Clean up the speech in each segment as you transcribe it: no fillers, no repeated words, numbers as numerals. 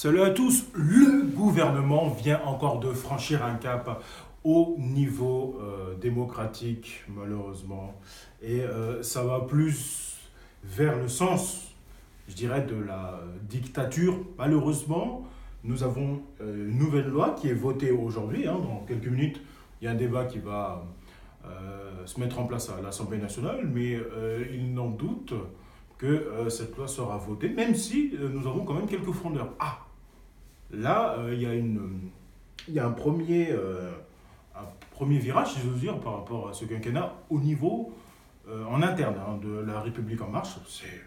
Salut à tous, le gouvernement vient encore de franchir un cap au niveau démocratique, malheureusement. Et ça va plus vers le sens, je dirais, de la dictature. Malheureusement, nous avons une nouvelle loi qui est votée aujourd'hui. Dans quelques minutes, il y a un débat qui va se mettre en place à l'Assemblée nationale, mais il n'en doute que cette loi sera votée, même si nous avons quand même quelques frondeurs. Ah, là, il y a un premier virage, si j'ose dire, par rapport à ce quinquennat au niveau en interne de la République en marche. C'est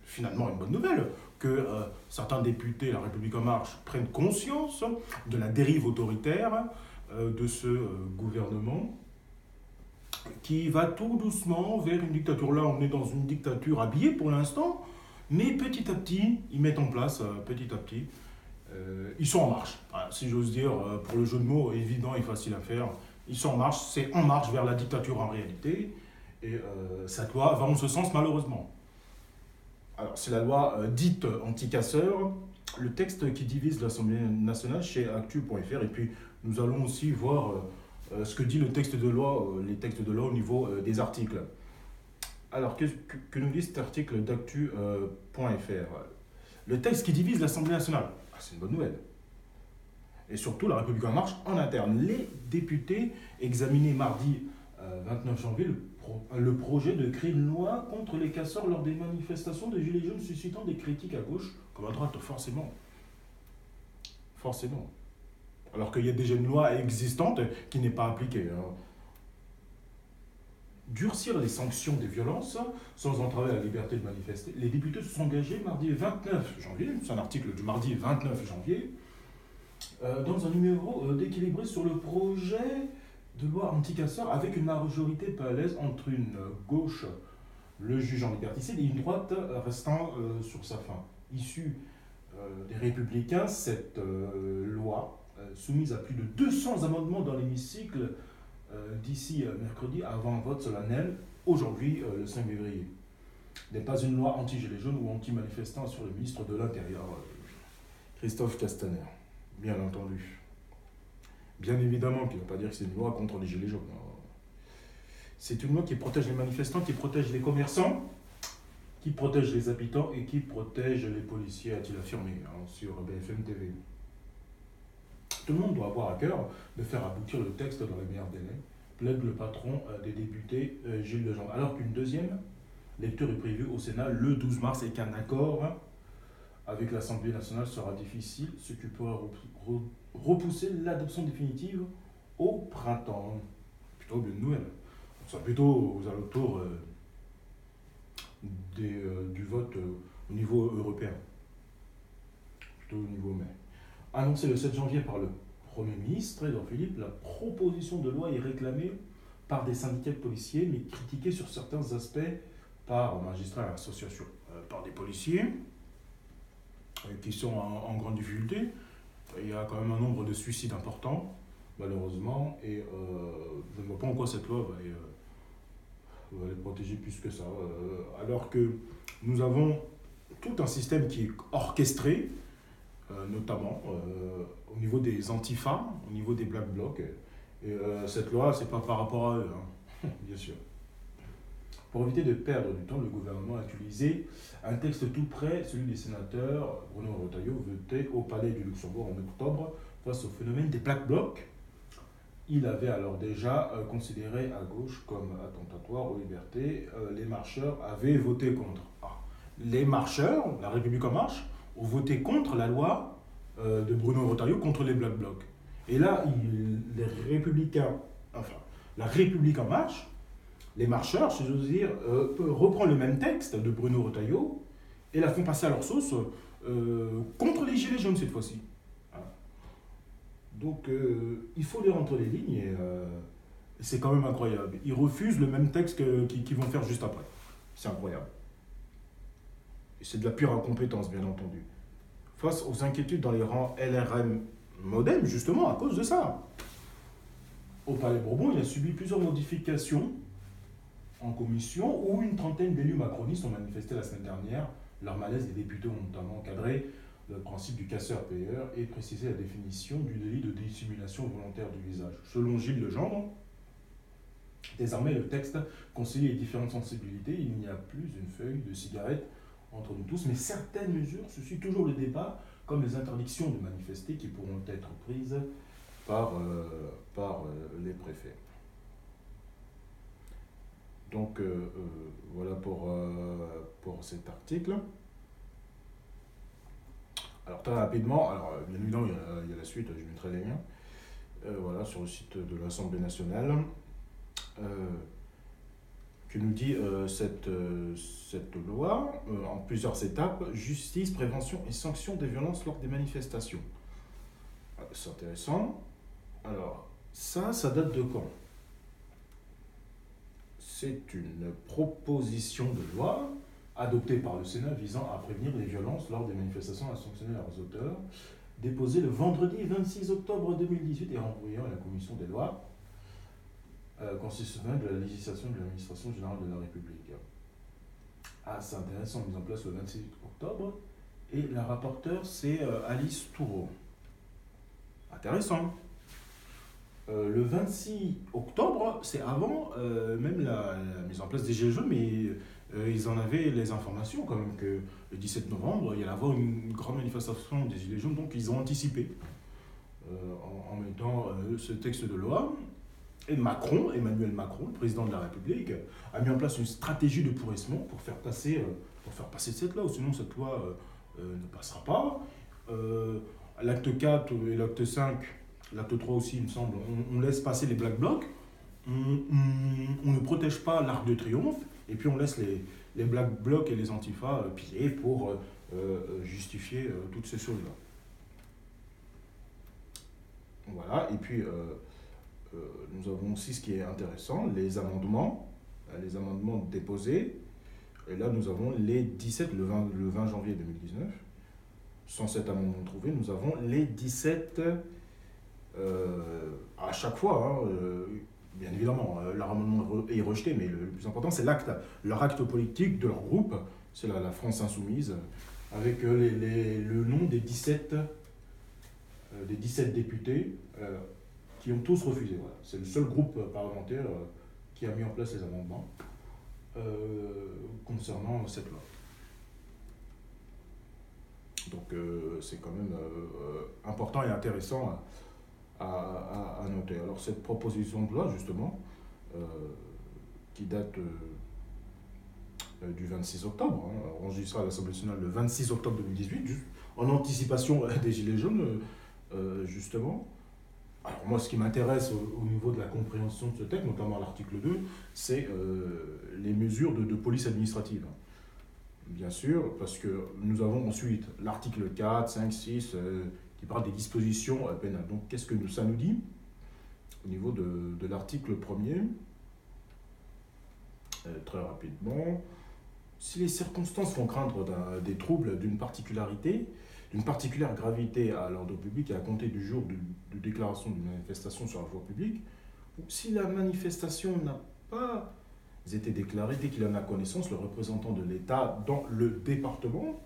finalement une bonne nouvelle que certains députés de la République en marche prennent conscience de la dérive autoritaire de ce gouvernement qui va tout doucement vers une dictature. Là, on est dans une dictature habillée pour l'instant, mais petit à petit, ils mettent en place, petit à petit, ils sont en marche. Voilà, si j'ose dire, pour le jeu de mots évident et facile à faire, ils sont en marche, c'est en marche vers la dictature en réalité, et cette loi va en ce sens malheureusement. Alors, c'est la loi dite anti-casseur, le texte qui divise l'Assemblée nationale chez actu.fr, et puis nous allons aussi voir ce que dit le texte de loi, les textes de loi au niveau des articles. Alors, que nous dit cet article d'actu.fr? Le texte qui divise l'Assemblée nationale, c'est une bonne nouvelle. Et surtout, la République en marche en interne. Les députés examinaient mardi 29 janvier le projet de créer une loi contre les casseurs lors des manifestations des Gilets jaunes suscitant des critiques à gauche comme à droite, forcément. Forcément. Alors qu'il y a déjà une loi existante qui n'est pas appliquée. Durcir les sanctions des violences sans entraver la liberté de manifester. Les députés se sont engagés mardi 29 janvier, c'est un article du mardi 29 janvier, dans un numéro d'équilibré sur le projet de loi anti-casseurs avec une majorité palaise entre une gauche le jugeant liberticide et une droite restant sur sa faim. Issue des Républicains, cette loi, soumise à plus de 200 amendements dans l'hémicycle, d'ici mercredi avant un vote solennel, aujourd'hui le 5 février. N'est pas une loi anti-gilets jaunes ou anti-manifestants sur le ministre de l'Intérieur, Christophe Castaner, bien entendu. Bien évidemment qu'il ne va pas dire que c'est une loi contre les gilets jaunes. C'est une loi qui protège les manifestants, qui protège les commerçants, qui protège les habitants et qui protège les policiers, a-t-il affirmé sur BFM TV. Tout le monde doit avoir à cœur de faire aboutir le texte dans les meilleurs délais, plaide le patron des députés, Gilles Legendre. Alors qu'une deuxième lecture est prévue au Sénat le 12 mars et qu'un accord avec l'Assemblée nationale sera difficile, ce qui pourrait repousser l'adoption définitive au printemps. Plutôt une nouvelle. C'est plutôt aux alentours du vote au niveau européen. Plutôt au niveau mai. Annoncé le 7 janvier par le Premier ministre, Édouard Philippe, la proposition de loi est réclamée par des syndicats de policiers, mais critiquée sur certains aspects par magistrats et associations, par des policiers qui sont en grande difficulté. Il y a quand même un nombre de suicides important, malheureusement, et je ne vois pas en quoi cette loi va les protéger plus que ça. Alors que nous avons tout un système qui est orchestré, notamment au niveau des antifas, au niveau des black blocs. Et cette loi, c'est pas par rapport à eux, bien sûr. Pour éviter de perdre du temps, le gouvernement a utilisé un texte tout prêt, celui des sénateurs Bruno Retailleau, voté au Palais du Luxembourg en octobre face au phénomène des black blocs. Il avait alors déjà considéré à gauche comme attentatoire aux libertés. Les marcheurs avaient voté contre. Les marcheurs, la République en marche, ont voté contre la loi de Bruno Retailleau contre les Black Blocs. Et là, les républicains, enfin, la République en marche, les marcheurs, si j'ose dire, reprend le même texte de Bruno Retailleau et la font passer à leur sauce contre les gilets jaunes cette fois-ci. Donc, il faut lire entre les lignes et c'est quand même incroyable. Ils refusent le même texte qu'ils vont faire juste après. C'est incroyable. Et c'est de la pure incompétence, bien entendu. Face aux inquiétudes dans les rangs LRM Modem, justement, à cause de ça. Au Palais Bourbon, il a subi plusieurs modifications en commission où une trentaine d'élus macronistes ont manifesté la semaine dernière. Leur malaise, des députés ont notamment encadré le principe du casseur-payeur et préciser la définition du délit de dissimulation volontaire du visage. Selon Gilles Legendre, désormais le texte concilie les différentes sensibilités, il n'y a plus une feuille de cigarette entre nous tous, mais certaines mesures suscitent toujours le débat, comme les interdictions de manifester qui pourront être prises par les préfets. Donc voilà pour cet article. Alors très rapidement, alors bien évidemment il y a la suite, je mettrai les liens, voilà, sur le site de l'Assemblée nationale, que nous dit cette loi, en plusieurs étapes, justice, prévention et sanction des violences lors des manifestations. C'est intéressant. Alors, ça date de quand? C'est une proposition de loi adoptée par le Sénat visant à prévenir les violences lors des manifestations et à sanctionner leurs auteurs, déposée le vendredi 26 octobre 2018 et envoyée à la Commission des lois constitutionnelle de la législation de l'administration générale de la République. Ah, c'est intéressant, mise en place le 26 octobre, et la rapporteure, c'est Alice Toureau. Intéressant. Le 26 octobre, c'est avant même la mise en place des Gilets jaunes, mais ils en avaient les informations quand même que le 17 novembre, il y allait avoir une grande manifestation des Gilets jaunes, donc ils ont anticipé en mettant ce texte de loi. Et Emmanuel Macron, le président de la République, a mis en place une stratégie de pourrissement pour faire passer cette loi, ou sinon cette loi ne passera pas. L'acte 4 et l'acte 5, l'acte 3 aussi, il me semble, on laisse passer les Black Blocs, on ne protège pas l'Arc de Triomphe, et puis on laisse les Black Blocs et les Antifas piller pour justifier toutes ces choses-là. Voilà, et puis nous avons aussi ce qui est intéressant, les amendements déposés. Et là, nous avons les 17, le 20 janvier 2019, 107 amendements trouvés, nous avons les 17 à chaque fois, bien évidemment, leur amendement est rejeté, mais le plus important, c'est leur acte politique de leur groupe, c'est la France Insoumise, avec le nom des 17 députés qui ont tous refusé. Voilà. C'est le seul groupe parlementaire qui a mis en place les amendements concernant cette loi. Donc c'est quand même important et intéressant à noter. Alors cette proposition de loi, justement, qui date du 26 octobre, enregistrée à l'Assemblée nationale le 26 octobre 2018, juste en anticipation des Gilets jaunes, justement. Alors moi, ce qui m'intéresse au niveau de la compréhension de ce texte, notamment à l'article 2, c'est les mesures de police administrative. Bien sûr, parce que nous avons ensuite l'article 4, 5, 6, qui parle des dispositions pénales. Donc qu'est-ce que ça nous dit au niveau de l'article 1er? Très rapidement, si les circonstances font craindre des troubles d'une particulière gravité à l'ordre public et à compter du jour de déclaration d'une manifestation sur la voie publique, ou si la manifestation n'a pas été déclarée dès qu'il en a connaissance, le représentant de l'État dans le département,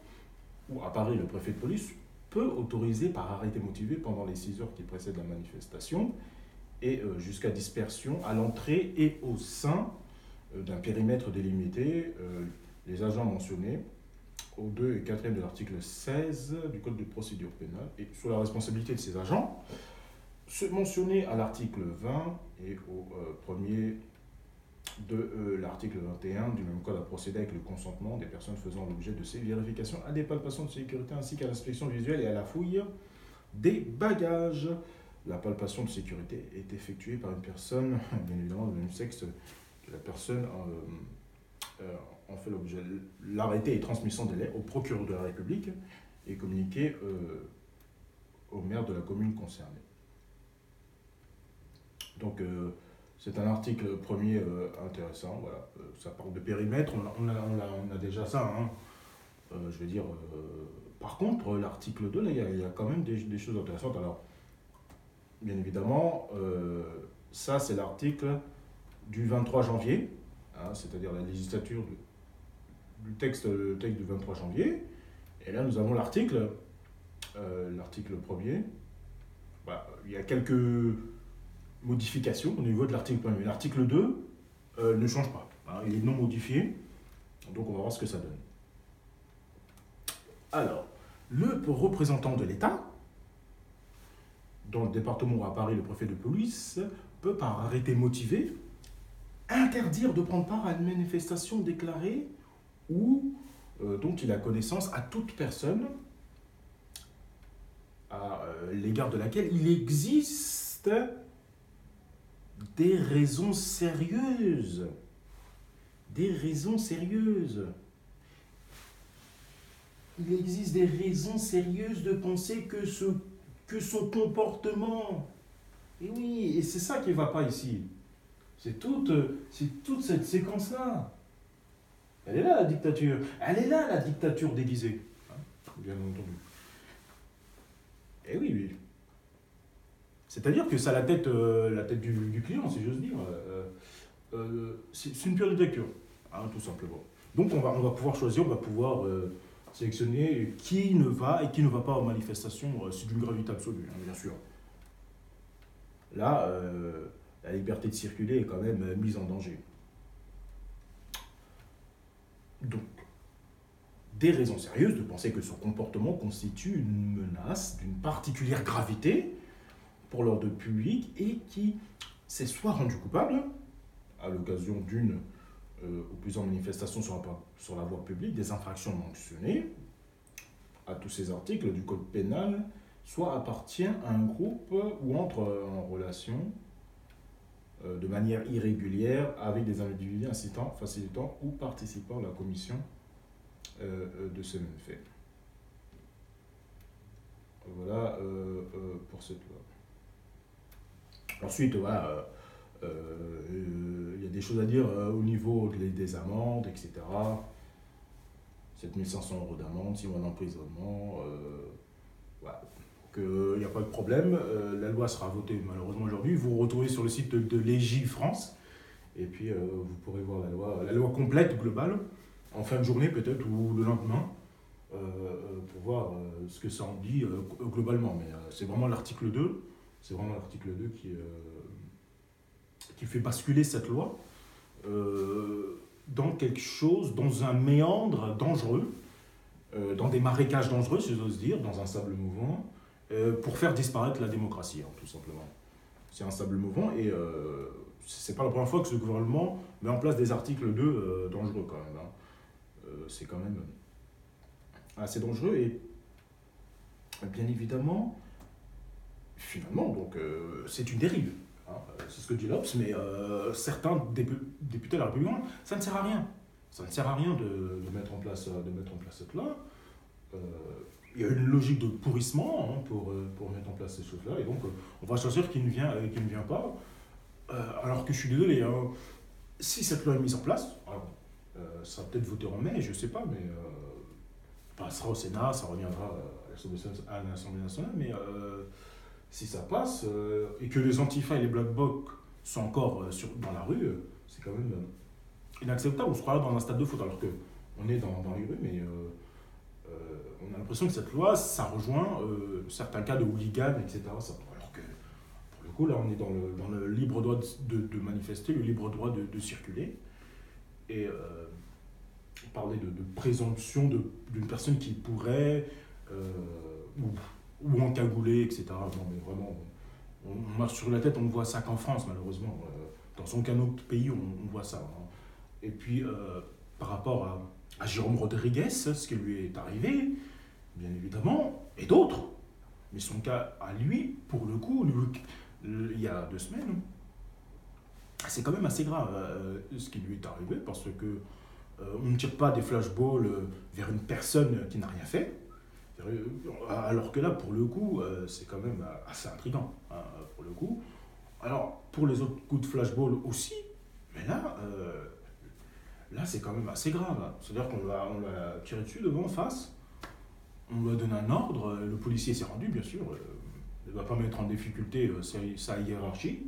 où apparaît le préfet de police, peut autoriser par arrêté motivé pendant les 6 heures qui précèdent la manifestation et jusqu'à dispersion à l'entrée et au sein d'un périmètre délimité les agents mentionnés au 2 et 4e de l'article 16 du Code de procédure pénale et sur la responsabilité de ces agents, mentionnés à l'article 20 et au premier de l'article 21 du même Code à procéder avec le consentement des personnes faisant l'objet de ces vérifications à des palpations de sécurité ainsi qu'à l'inspection visuelle et à la fouille des bagages. La palpation de sécurité est effectuée par une personne, bien évidemment, du même sexe que la personne en fait l'objet. L'arrêté est transmis sans délai au procureur de la République et communiqué au maire de la commune concernée. Donc, c'est un article premier intéressant. Voilà. Ça parle de périmètre, on a déjà ça. Hein. Je veux dire, par contre, l'article 2, là, il y a quand même des choses intéressantes. Alors, bien évidemment, ça, c'est l'article du 23 janvier, hein, c'est-à-dire la législature le texte du 23 janvier. Et là, nous avons l'article l'article 1er, bah, il y a quelques modifications au niveau de l'article 1er. L'article 2 ne change pas, hein, il est non modifié, donc on va voir ce que ça donne. Alors, le représentant de l'État, dans le département où apparaît le préfet de police, peut par arrêté motivé interdire de prendre part à une manifestation déclarée ou dont il a connaissance à toute personne à l'égard de laquelle il existe des raisons sérieuses. Des raisons sérieuses. Il existe des raisons sérieuses de penser que son comportement... Et oui, et c'est ça qui ne va pas ici. C'est toute cette séquence-là. Elle est là, la dictature. Elle est là, la dictature déguisée. Hein, bien entendu. Eh oui, oui. C'est-à-dire que ça a la tête du client, si j'ose dire. C'est une pure dictature, hein, tout simplement. Donc on va pouvoir choisir, on va pouvoir sélectionner qui ne va et qui ne va pas aux manifestations. C'est d'une gravité absolue, hein, bien sûr. Là, la liberté de circuler est quand même mise en danger. Donc, des raisons sérieuses de penser que son comportement constitue une menace d'une particulière gravité pour l'ordre public et qui s'est soit rendu coupable à l'occasion d'une ou plusieurs manifestations sur la voie publique des infractions mentionnées à tous ces articles du Code pénal, soit appartient à un groupe ou entre en relation de manière irrégulière avec des individus incitant, facilitant ou participant à la commission de ce même fait. Voilà pour cette loi. Ensuite, voilà, il y a des choses à dire au niveau des amendes, etc. 7 500 € d'amende, 6 mois d'emprisonnement. Voilà. Il n'y a pas de problème. La loi sera votée malheureusement aujourd'hui. Vous vous retrouvez sur le site de Légifrance. Et puis vous pourrez voir la loi complète, globale, en fin de journée peut-être ou le lendemain, pour voir ce que ça en dit globalement. Mais c'est vraiment l'article 2. C'est vraiment l'article 2 qui fait basculer cette loi dans quelque chose, dans un méandre dangereux, dans des marécages dangereux, si j'ose dire, dans un sable mouvant, pour faire disparaître la démocratie, hein, tout simplement. C'est un sable mouvant et c'est pas la première fois que ce gouvernement met en place des articles 2 dangereux quand même. Hein. C'est quand même assez dangereux et bien évidemment, finalement, donc c'est une dérive. Hein, c'est ce que dit l'Obs, mais certains députés de la République, ça ne sert à rien. Ça ne sert à rien de mettre en place cette loi. Il y a une logique de pourrissement hein, pour mettre en place ces choses-là, et donc on va choisir qui ne vient pas. Alors que je suis désolé, hein, si cette loi est mise en place, alors, ça va peut-être voter en mai, je ne sais pas, mais passera au Sénat, ça reviendra à l'Assemblée nationale, mais si ça passe, et que les antifas et les black blocs sont encore dans la rue, c'est quand même inacceptable. On se croirait dans un stade de foot, alors qu'on est dans les rues, mais on a l'impression que cette loi, ça rejoint certains cas de hooligan, etc. Alors que, pour le coup, là, on est dans le libre droit de manifester, le libre droit de circuler. Et parler de présomption d'une personne qui pourrait, ou encagouler, etc. Non, mais vraiment, on marche sur la tête, on ne voit ça qu'en France, malheureusement. Dans aucun autre pays, on voit ça. Hein. Et puis, par rapport à Jérôme Rodriguez, ce qui lui est arrivé, bien évidemment, et d'autres, mais son cas à lui, pour le coup, il y a 2 semaines, c'est quand même assez grave ce qui lui est arrivé, parce que on ne tire pas des flashballs vers une personne qui n'a rien fait, alors que là, pour le coup, c'est quand même assez intriguant, hein, pour le coup. Alors, pour les autres coups de flashball aussi, mais là c'est quand même assez grave. C'est-à-dire qu'on l'a tiré dessus devant, face, on lui a donné un ordre, le policier s'est rendu, bien sûr, il ne va pas mettre en difficulté sa hiérarchie.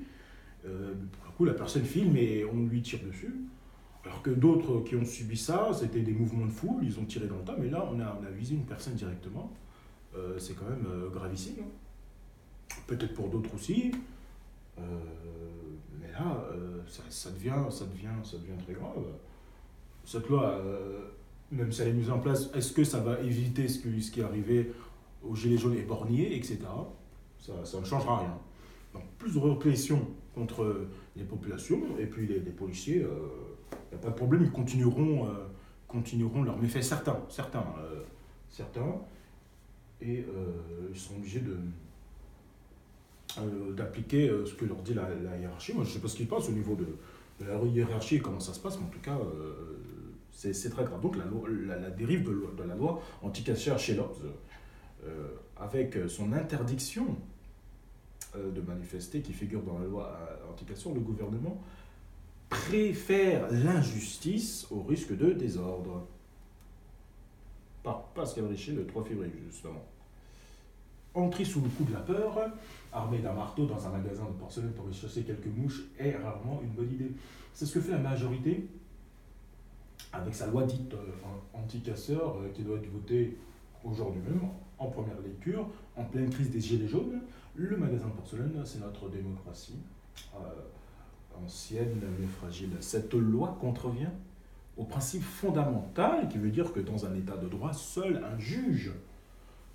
Pour le coup, la personne filme et on lui tire dessus. Alors que d'autres qui ont subi ça, c'était des mouvements de foule, ils ont tiré dans le tas, mais là, on a visé une personne directement. c'est quand même gravissime, hein. Peut-être pour d'autres aussi, mais là, ça devient très grave. Cette loi, même si elle est mise en place, est-ce que ça va éviter ce qui est arrivé aux Gilets jaunes et borniers, etc. Ça ne changera rien. Donc plus de répression contre les populations et puis les policiers, il n'y a pas de problème, ils continueront leurs méfaits, certains, et ils sont obligés d'appliquer ce que leur dit la hiérarchie. Moi, je ne sais pas ce qui se passe au niveau de la hiérarchie et comment ça se passe, mais en tout cas, c'est très grave. Donc la dérive de la loi anti-cachère chez l'Obs, avec son interdiction de manifester qui figure dans la loi anti-cachère, le gouvernement préfère l'injustice au risque de désordre. Par Pascal Richer le 3 février, justement. Entrer sous le coup de la peur, armé d'un marteau dans un magasin de porcelaine pour y chasser quelques mouches, est rarement une bonne idée. C'est ce que fait la majorité avec sa loi dite anti-casseurs qui doit être votée aujourd'hui même, en première lecture, en pleine crise des Gilets jaunes. Le magasin de porcelaine, c'est notre démocratie, ancienne mais fragile. Cette loi contrevient au principe fondamental qui veut dire que dans un état de droit, seul un juge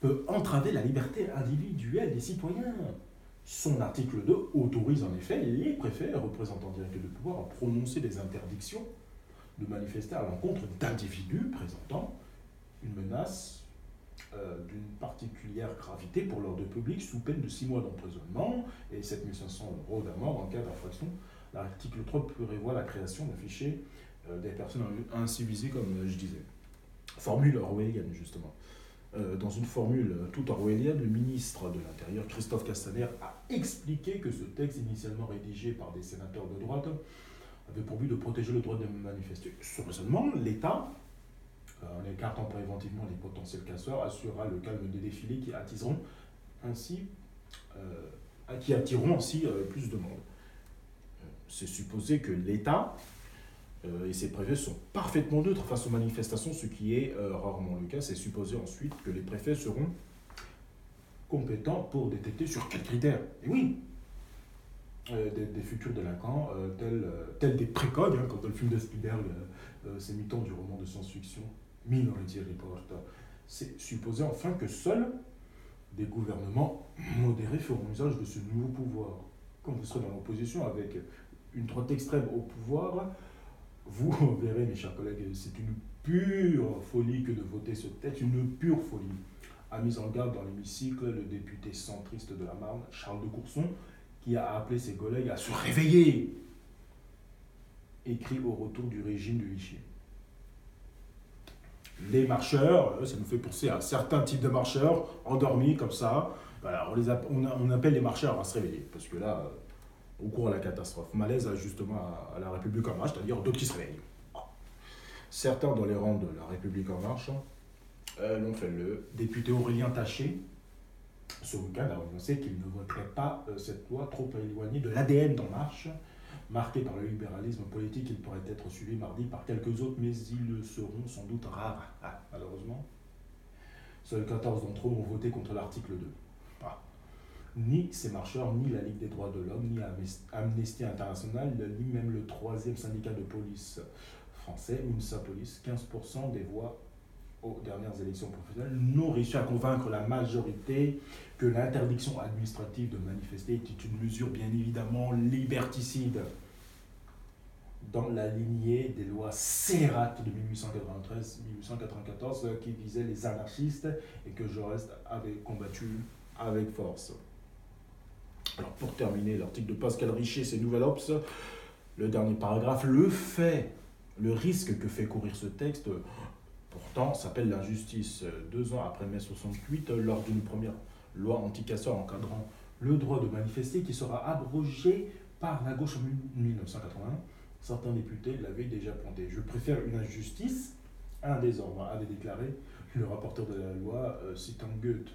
peut entraver la liberté individuelle des citoyens. Son article 2 autorise en effet les préfets, représentants directs de pouvoir, à prononcer des interdictions de manifester à l'encontre d'individus présentant une menace d'une particulière gravité pour l'ordre public sous peine de 6 mois d'emprisonnement et 7 500 € d'amende en cas d'infraction. L'article 3 prévoit la création d'un fichier des personnes ainsi visées, comme je disais. Formule orwellienne, justement. Dans une formule toute orwellienne, le ministre de l'Intérieur, Christophe Castaner, a expliqué que ce texte, initialement rédigé par des sénateurs de droite, avait pour but de protéger le droit de manifester. Ce raisonnement, l'État, en écartant préventivement les potentiels casseurs, assurera le calme des défilés qui attireront ainsi plus de monde. C'est supposé que l'État et ses préfets sont parfaitement neutres face aux manifestations, ce qui est rarement le cas. C'est supposé ensuite que les préfets seront compétents pour détecter sur quels critères. Et oui, des futurs délinquants, tels des précogs, comme dans le film de Spielberg, ces mutants du roman de science-fiction Minority Report. C'est supposé enfin que seuls des gouvernements modérés feront usage de ce nouveau pouvoir. Quand vous serez dans l'opposition avec une droite extrême au pouvoir, vous verrez, mes chers collègues, c'est une pure folie que de voter ce texte, une pure folie. A mis en garde dans l'hémicycle le député centriste de la Marne, Charles de Courson, qui a appelé ses collègues à se réveiller, écrit au retour du régime de Vichy. Les marcheurs, ça nous fait penser à certains types de marcheurs endormis comme ça. Voilà, on appelle les marcheurs à se réveiller, parce que là, on court à la catastrophe. Malaise justement à la République en marche, c'est-à-dire d'autres qui se réveillent. Certains dans les rangs de la République en marche l'ont fait. Le député Aurélien Taché, ce week-end, a annoncé qu'il ne voterait pas cette loi trop éloignée de l'ADN d'En Marche, marqué par le libéralisme politique. Il pourrait être suivi mardi par quelques autres, mais ils le seront sans doute rares, malheureusement. Seuls 14 d'entre eux ont voté contre l'article 2. Ni ces marcheurs, ni la Ligue des droits de l'homme, ni Amnesty International, ni même le 3e syndicat de police français, UNSA Police, 15% des voix aux dernières élections professionnelles, n'ont réussi à convaincre la majorité que l'interdiction administrative de manifester était une mesure bien évidemment liberticide, dans la lignée des lois scélérates de 1893-1894 qui visaient les anarchistes et que Jaurès avait combattu avec force. Alors pour terminer, l'article de Pascal Richer, ses nouvelles Obs, le dernier paragraphe, le risque que fait courir ce texte, pourtant, s'appelle l'injustice. 2 ans après mai 68, lors d'une première loi anti-casseurs encadrant le droit de manifester qui sera abrogée par la gauche en 1981, certains députés l'avaient déjà pointé. Je préfère une injustice à un désordre, avait déclaré le rapporteur de la loi, citant Goethe.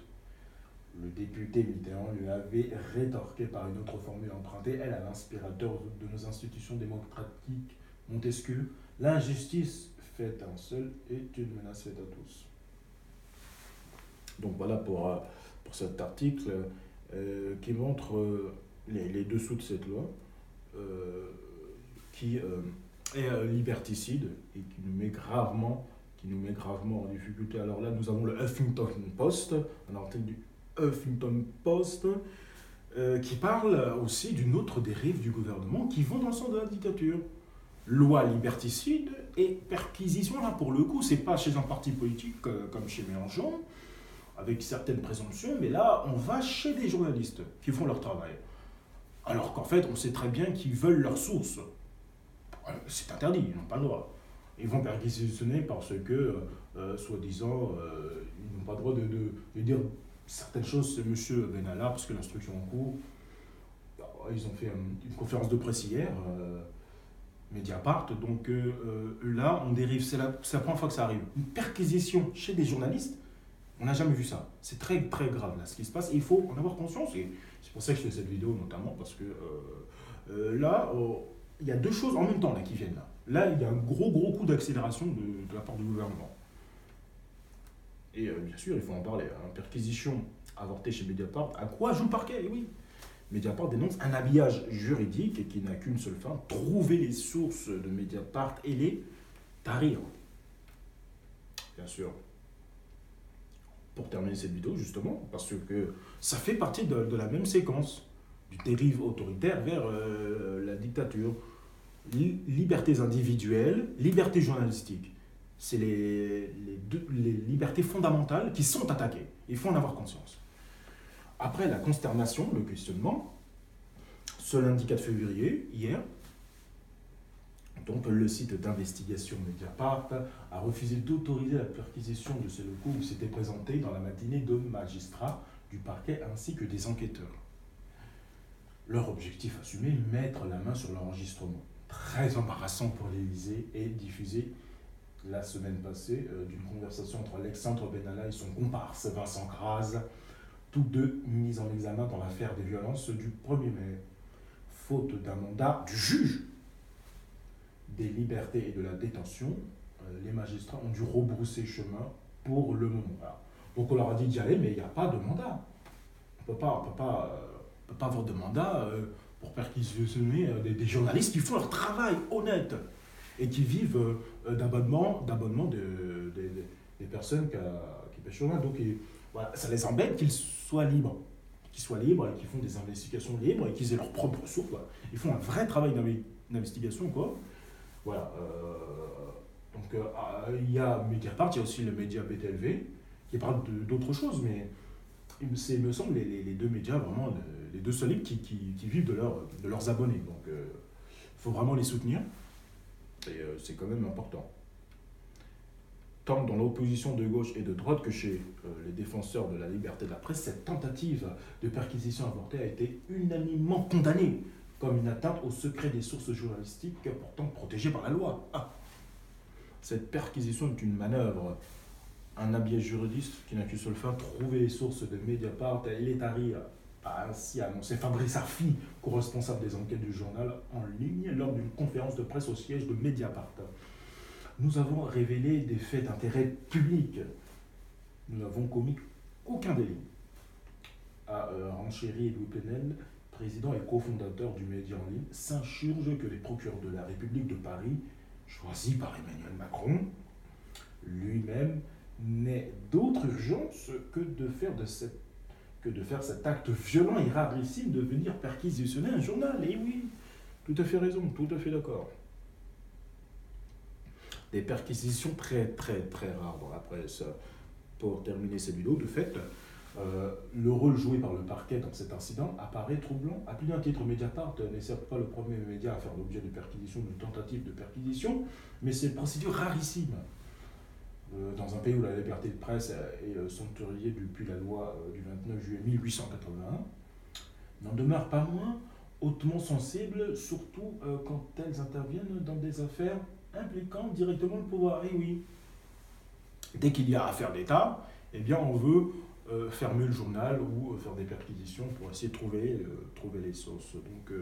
Le député Mitterrand lui avait rétorqué par une autre formule empruntée, elle, à l'inspirateur de nos institutions démocratiques, Montesquieu. L'injustice faite à un seul est une menace faite à tous. Donc voilà pour cet article qui montre les dessous de cette loi euh, qui est liberticide et qui nous met gravement en difficulté. Alors là, nous avons le Huffington Post, un article du Huffington Post qui parle aussi d'une autre dérive du gouvernement qui vont dans le sens de la dictature. Loi liberticide et perquisition, là pour le coup, c'est pas chez un parti politique comme chez Mélenchon, avec certaines présomptions, mais là, on va chez des journalistes qui font leur travail. Alors qu'en fait, on sait très bien qu'ils veulent leurs sources. C'est interdit, ils n'ont pas le droit. Ils vont perquisitionner parce que, soi-disant, ils n'ont pas le droit de dire certaines choses. C'est M. Benalla, parce que l'instruction en cours, ils ont fait une conférence de presse hier, Mediapart, donc là, on dérive, c'est la première fois que ça arrive. Une perquisition chez des journalistes, on n'a jamais vu ça. C'est très très grave là ce qui se passe et il faut en avoir conscience. Et c'est pour ça que je fais cette vidéo notamment parce que là, il y a deux choses en même temps là, qui viennent là. Là, il y a un gros coup d'accélération de la part du gouvernement. Et bien sûr, il faut en parler. Hein. Perquisition avortée chez Mediapart. À quoi joue le parquet? Oui. Mediapart dénonce un habillage juridique qui n'a qu'une seule fin, trouver les sources de Mediapart et les tarir. Bien sûr. Pour terminer cette vidéo, justement, parce que ça fait partie de la même séquence, du dérive autoritaire vers la dictature. Libertés individuelles, liberté journalistique. C'est les libertés fondamentales qui sont attaquées. Il faut en avoir conscience. Après la consternation, le questionnement, ce lundi 4 février, hier, donc le site d'investigation Mediapart a refusé d'autoriser la perquisition de ces locaux où s'étaient présentés dans la matinée deux magistrats du parquet ainsi que des enquêteurs. Leur objectif assumé, mettre la main sur l'enregistrement. Très embarrassant pour l'Élysée et diffusé la semaine passée d'une conversation entre Alexandre Benalla et son comparse Vincent Graz, tous deux mis en examen dans l'affaire des violences du 1er mai. Faute d'un mandat du juge des libertés et de la détention, les magistrats ont dû rebrousser chemin pour le moment. Voilà. Donc on leur a dit d'y aller, mais il n'y a pas de mandat. On ne peut pas avoir de mandat pour perquisitionner des journalistes qui font leur travail honnête et qui vivent d'abonnement des personnes qui pêchent au loin. Donc voilà, ça les embête qu'ils soient libres. Qu'ils soient libres et qu'ils font des investigations libres et qu'ils aient leurs propres sources. Voilà. Ils font un vrai travail d'investigation, quoi. Voilà. Donc il y a Mediapart, il y a aussi le média BTLV qui parle d'autres choses, mais il me semble les deux médias, vraiment, les deux seuls libres qui vivent de leurs abonnés. Donc il faut vraiment les soutenir et c'est quand même important. Tant dans l'opposition de gauche et de droite que chez les défenseurs de la liberté de la presse, cette tentative de perquisition avortée a été unanimement condamnée comme une atteinte au secret des sources journalistiques pourtant protégées par la loi. Ah. Cette perquisition est une manœuvre, un habillage juridique qui n'a qu'une seule fin, trouver les sources de Mediapart et les tarir, a ainsi annoncé Fabrice Arfi, co-responsable des enquêtes du journal en ligne, lors d'une conférence de presse au siège de Mediapart. Nous avons révélé des faits d'intérêt public. Nous n'avons commis aucun délit, a renchéri Louis Plenel, président et cofondateur du média en ligne, s'insurge que les procureurs de la République de Paris, choisis par Emmanuel Macron, lui-même, n'ait d'autre urgence que de faire cet acte violent et rarissime de venir perquisitionner un journal. Et oui, tout à fait raison, tout à fait d'accord. Des perquisitions très très très rares dans la presse. Pour terminer cette vidéo, de fait, le rôle joué par le parquet dans cet incident apparaît troublant. À plus d'un titre, Mediapart n'est certes pas le premier média à faire l'objet de perquisition, de tentative de perquisition, mais c'est une procédure rarissime. Dans un pays où la liberté de presse est sanctuarisée depuis la loi du 29 juillet 1881, n'en demeure pas moins hautement sensible, surtout quand elles interviennent dans des affaires impliquant directement le pouvoir. Et oui, dès qu'il y a affaire d'État, eh bien on veut fermer le journal ou faire des perquisitions pour essayer de trouver les sources. Donc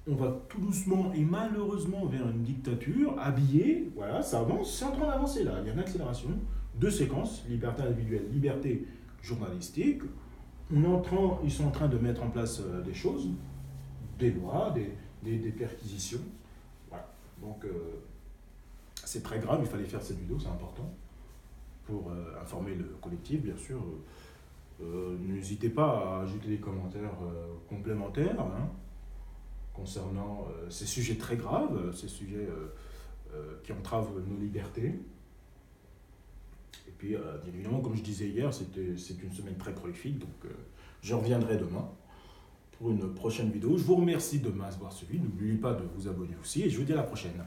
on va tout doucement et malheureusement vers une dictature habillée. Voilà, ça avance, c'est en train d'avancer là, il y a une accélération. deux séquences, liberté individuelle, liberté journalistique. Ils sont en train de mettre en place des choses, des lois, des perquisitions. Voilà. Donc, c'est très grave, il fallait faire cette vidéo, c'est important pour informer le collectif, bien sûr. N'hésitez pas à ajouter des commentaires complémentaires hein, concernant ces sujets très graves, ces sujets qui entravent nos libertés. Et puis, bien évidemment, comme je disais hier, c'est une semaine très prolifique, donc je reviendrai demain pour une prochaine vidéo. Je vous remercie de m'avoir suivi. N'oubliez pas de vous abonner aussi et je vous dis à la prochaine.